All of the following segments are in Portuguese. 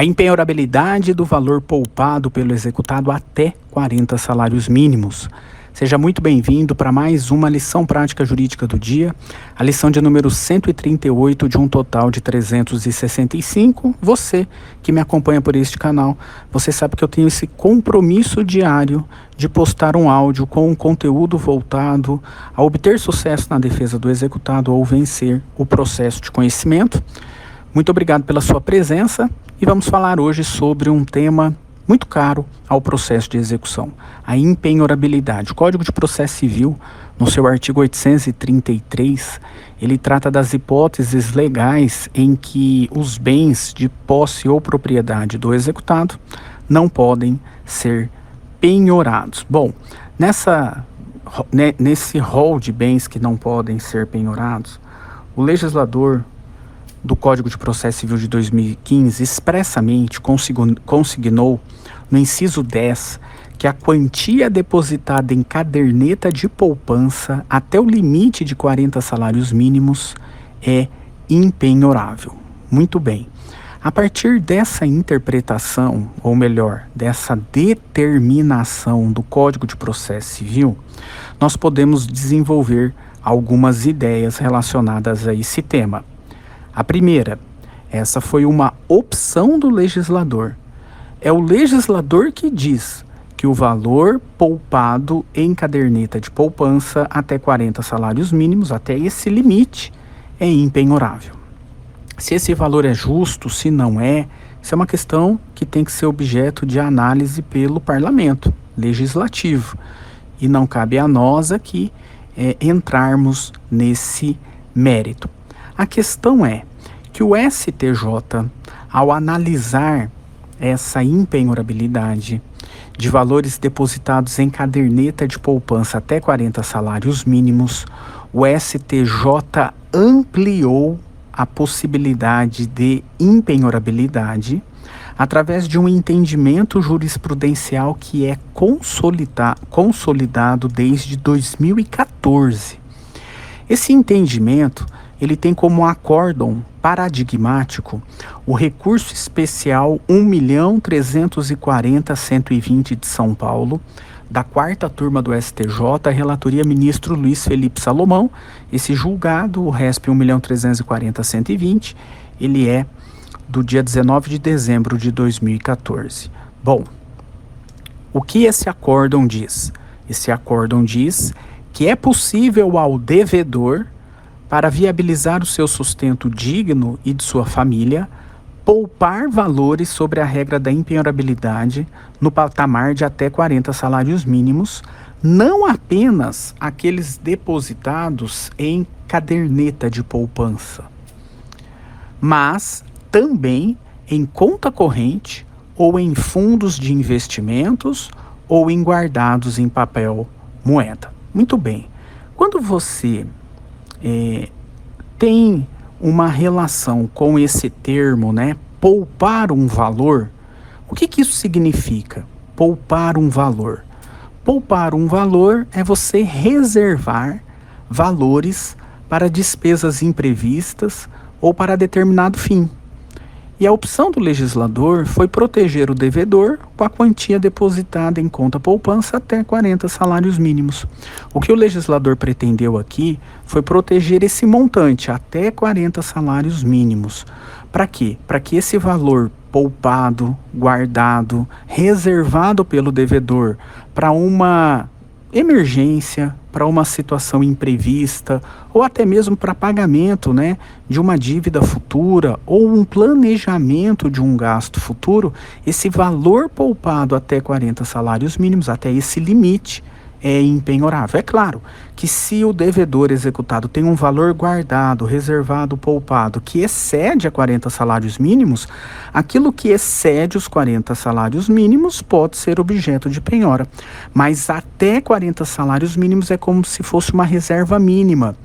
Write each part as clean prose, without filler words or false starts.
A impenhorabilidade do valor poupado pelo executado até 40 salários mínimos. Seja muito bem-vindo para mais uma lição prática jurídica do dia, a lição de número 138 de um total de 365. Você que me acompanha por este canal, você sabe que eu tenho esse compromisso diário de postar um áudio com um conteúdo voltado a obter sucesso na defesa do executado ou vencer o processo de conhecimento. Muito obrigado pela sua presença e vamos falar hoje sobre um tema muito caro ao processo de execução, a impenhorabilidade. O Código de Processo Civil, no seu artigo 833, ele trata das hipóteses legais em que os bens de posse ou propriedade do executado não podem ser penhorados. Bom, nesse rol de bens que não podem ser penhorados, o legislador do Código de Processo Civil de 2015 expressamente consignou no inciso 10 que a quantia depositada em caderneta de poupança até o limite de 40 salários mínimos é impenhorável. Muito bem. A partir dessa interpretação, ou melhor, dessa determinação do Código de Processo Civil, nós podemos desenvolver algumas ideias relacionadas a esse tema. A primeira, essa foi uma opção do legislador. É o legislador que diz que o valor poupado em caderneta de poupança até 40 salários mínimos, até esse limite, é impenhorável. Se esse valor é justo, se não é, isso é uma questão que tem que ser objeto de análise pelo parlamento legislativo. E não cabe a nós aqui entrarmos nesse mérito. A questão é que o STJ, ao analisar essa impenhorabilidade de valores depositados em caderneta de poupança até 40 salários mínimos, o STJ ampliou a possibilidade de impenhorabilidade através de um entendimento jurisprudencial que é consolidado desde 2014. Esse entendimento ele tem como acórdão paradigmático o recurso especial 1.340.120 de São Paulo, da 4ª turma do STJ, a relatoria ministro Luiz Felipe Salomão. Esse julgado, o RESP 1.340.120, ele é do dia 19 de dezembro de 2014. Bom, o que esse acórdão diz? Esse acórdão diz que é possível ao devedor, para viabilizar o seu sustento digno e de sua família, poupar valores sobre a regra da impenhorabilidade no patamar de até 40 salários mínimos, não apenas aqueles depositados em caderneta de poupança, mas também em conta corrente ou em fundos de investimentos ou em guardados em papel moeda. Muito bem. Quando você tem uma relação com esse termo, poupar um valor, o que isso significa? Poupar um valor. Poupar um valor é você reservar valores para despesas imprevistas ou para determinado fim. E a opção do legislador foi proteger o devedor com a quantia depositada em conta poupança até 40 salários mínimos. O que o legislador pretendeu aqui foi proteger esse montante até 40 salários mínimos. Para quê? Para que esse valor poupado, guardado, reservado pelo devedor para uma emergência, para uma situação imprevista ou até mesmo para pagamento, de uma dívida futura ou um planejamento de um gasto futuro, esse valor poupado até 40 salários mínimos, até esse limite, é impenhorável. É claro que se o devedor executado tem um valor guardado, reservado, poupado, que excede a 40 salários mínimos, aquilo que excede os 40 salários mínimos pode ser objeto de penhora. Mas até 40 salários mínimos é como se fosse uma reserva mínima.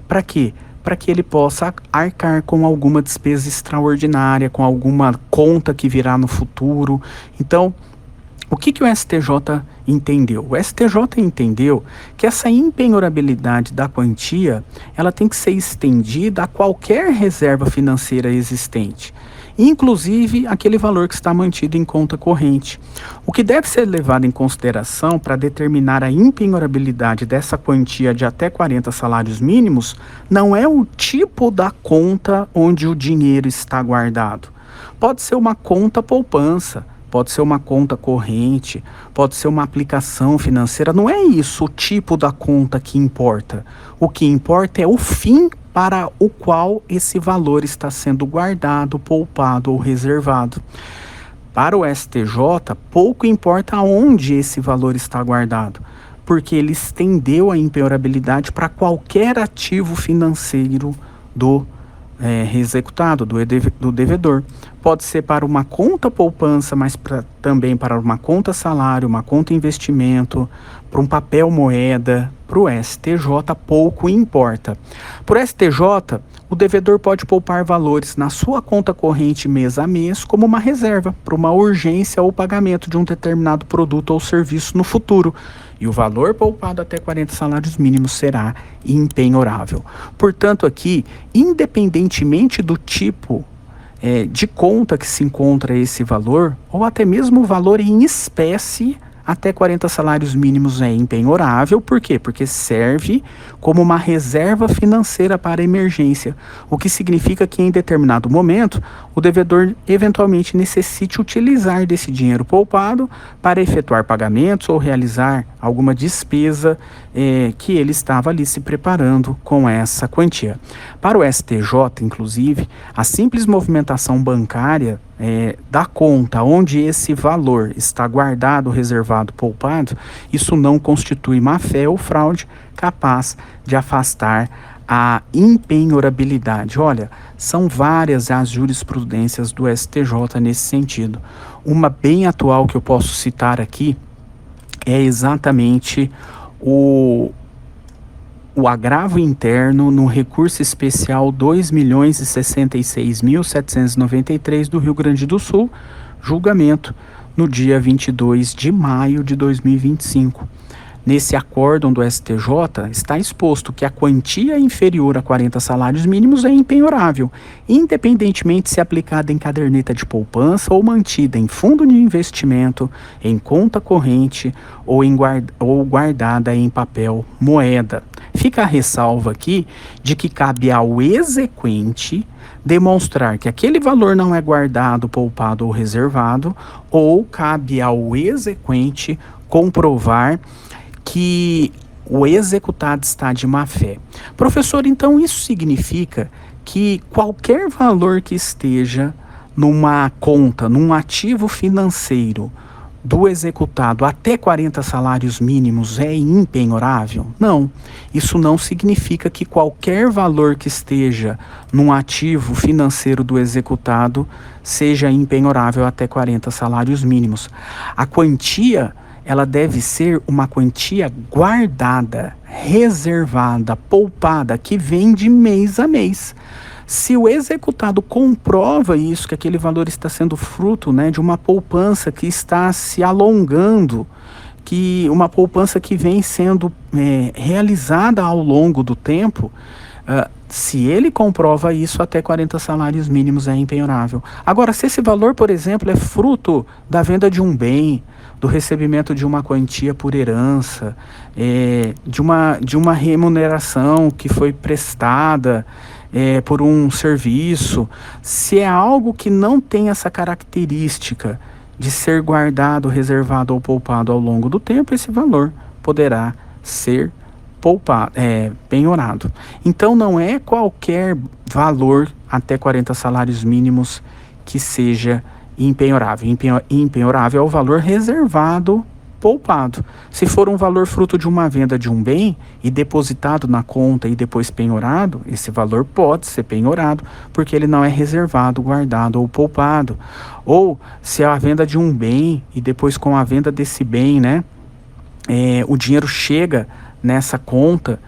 Para quê? Para que ele possa arcar com alguma despesa extraordinária, com alguma conta que virá no futuro. Então, o que o STJ entendeu? O STJ entendeu que essa impenhorabilidade da quantia, ela tem que ser estendida a qualquer reserva financeira existente. inclusive aquele valor que está mantido em conta corrente. O que deve ser levado em consideração para determinar a impenhorabilidade dessa quantia de até 40 salários mínimos não é o tipo da conta onde o dinheiro está guardado. Pode ser uma conta poupança, pode ser uma conta corrente, pode ser uma aplicação financeira. Não é isso o tipo da conta que importa. O que importa é o fim para o qual esse valor está sendo guardado, poupado ou reservado. Para o STJ, pouco importa onde esse valor está guardado, porque ele estendeu a impenhorabilidade para qualquer ativo financeiro do executado, do devedor. Pode ser para uma conta poupança, mas também para uma conta salário, uma conta investimento, para um papel moeda. Para o STJ, pouco importa. Para o STJ, o devedor pode poupar valores na sua conta corrente mês a mês como uma reserva para uma urgência ou pagamento de um determinado produto ou serviço no futuro. E o valor poupado até 40 salários mínimos será impenhorável. Portanto, aqui, independentemente do tipo de conta que se encontra esse valor, ou até mesmo o valor em espécie, até 40 salários mínimos é impenhorável. Por quê? Porque serve como uma reserva financeira para emergência, o que significa que em determinado momento o devedor eventualmente necessite utilizar desse dinheiro poupado para efetuar pagamentos ou realizar alguma despesa que ele estava ali se preparando com essa quantia. Para o STJ, inclusive, a simples movimentação bancária da conta onde esse valor está guardado, reservado, poupado, isso não constitui má-fé ou fraude capaz de afastar a impenhorabilidade. Olha, são várias as jurisprudências do STJ nesse sentido. Uma bem atual que eu posso citar aqui é exatamente o agravo interno no recurso especial 2.066.793 do Rio Grande do Sul, julgamento no dia 22 de maio de 2025. Nesse acórdão do STJ, está exposto que a quantia inferior a 40 salários mínimos é impenhorável, independentemente se aplicada em caderneta de poupança ou mantida em fundo de investimento, em conta corrente ou guardada em papel moeda. Fica a ressalva aqui de que cabe ao exequente demonstrar que aquele valor não é guardado, poupado ou reservado, ou cabe ao exequente comprovar que o executado está de má-fé. Professor, então isso significa que qualquer valor que esteja numa conta, num ativo financeiro do executado até 40 salários mínimos é impenhorável? Não, isso não significa que qualquer valor que esteja num ativo financeiro do executado seja impenhorável até 40 salários mínimos. A quantia, ela deve ser uma quantia guardada, reservada, poupada, que vem de mês a mês. Se o executado comprova isso, que aquele valor está sendo fruto, de uma poupança que está se alongando, que uma poupança que vem sendo realizada ao longo do tempo, se ele comprova isso, até 40 salários mínimos é impenhorável. Agora, se esse valor, por exemplo, é fruto da venda de um bem, do recebimento de uma quantia por herança, de uma remuneração que foi prestada por um serviço, se é algo que não tem essa característica de ser guardado, reservado ou poupado ao longo do tempo, esse valor poderá ser penhorado. Então não é qualquer valor até 40 salários mínimos que seja impenhorável. Impenhorável é o valor reservado, poupado. Se for um valor fruto de uma venda de um bem e depositado na conta e depois penhorado, esse valor pode ser penhorado porque ele não é reservado, guardado ou poupado. Ou se é a venda de um bem e depois com a venda desse bem, o dinheiro chega nessa conta,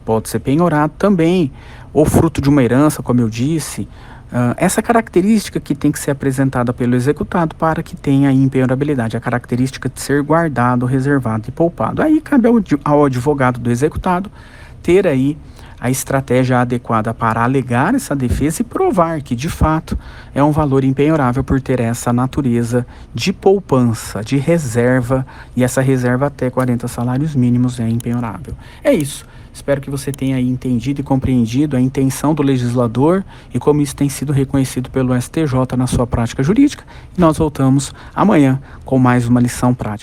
pode ser penhorado também. Ou fruto de uma herança, como eu disse. Essa característica que tem que ser apresentada pelo executado para que tenha impenhorabilidade, a característica de ser guardado, reservado e poupado. Aí cabe ao advogado do executado ter aí a estratégia adequada para alegar essa defesa e provar que, de fato, é um valor impenhorável por ter essa natureza de poupança, de reserva, e essa reserva até 40 salários mínimos é impenhorável. É isso. Espero que você tenha aí entendido e compreendido a intenção do legislador e como isso tem sido reconhecido pelo STJ na sua prática jurídica. E nós voltamos amanhã com mais uma lição prática.